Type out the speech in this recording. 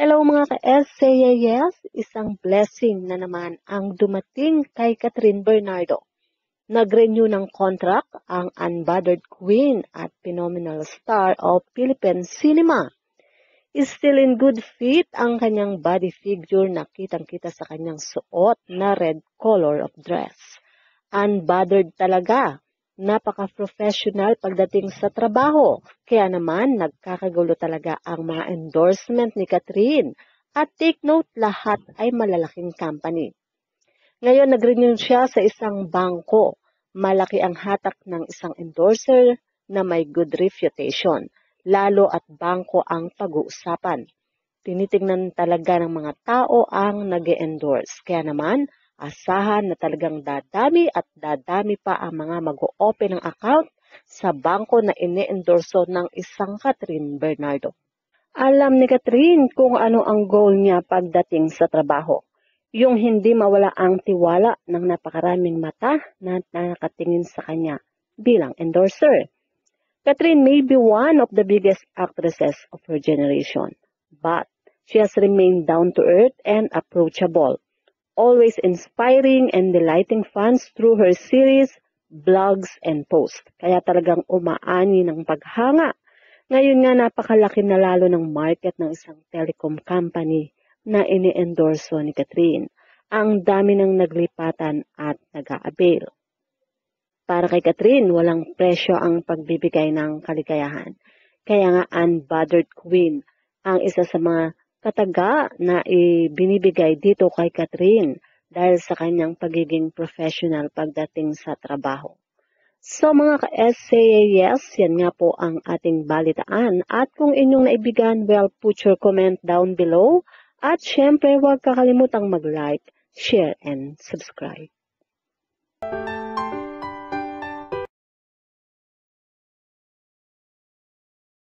Hello mga ka-SCAS, isang blessing na naman ang dumating kay Catherine Bernardo. Nag-renew ng contract ang unbothered queen at phenomenal star of Philippine cinema. Still in good fit ang kanyang body figure na kitang-kita sa kanyang suot na red color of dress. Unbothered talaga. Napaka-professional pagdating sa trabaho. Kaya naman, nagkakagulo talaga ang mga endorsement ni Catherine. At take note, lahat ay malalaking company. Ngayon, nag-renew siya sa isang bangko. Malaki ang hatak ng isang endorser na may good reputation. Lalo at bangko ang pag-uusapan. Tinitingnan talaga ng mga tao ang nag-endorse. Kaya naman, asahan na talagang dadami at dadami pa ang mga mag-o-open ng account sa bangko na ine-endorso ng isang Catherine Bernardo. Alam ni Catherine kung ano ang goal niya pagdating sa trabaho. Yung hindi mawala ang tiwala ng napakaraming mata na nakatingin sa kanya bilang endorser. Catherine may be one of the biggest actresses of her generation, but she has remained down to earth and approachable, always inspiring and delighting fans through her series, blogs, and posts. Kaya talagang umaani ng paghanga. Ngayon nga napakalaki na lalo ng market ng isang telecom company na ini-endorso ni Catherine. Ang dami ng naglipatan at nag-a-avail. Para kay Catherine, walang presyo ang pagbibigay ng kaligayahan. Kaya nga unbothered queen ang isa sa mga kataga na ibinibigay dito kay Catherine dahil sa kanyang pagiging professional pagdating sa trabaho. So mga ka-SCAS, yan nga po ang ating balitaan. At kung inyong naibigan, well, put your comment down below. At syempre, huwag kakalimutang mag-like, share, and subscribe.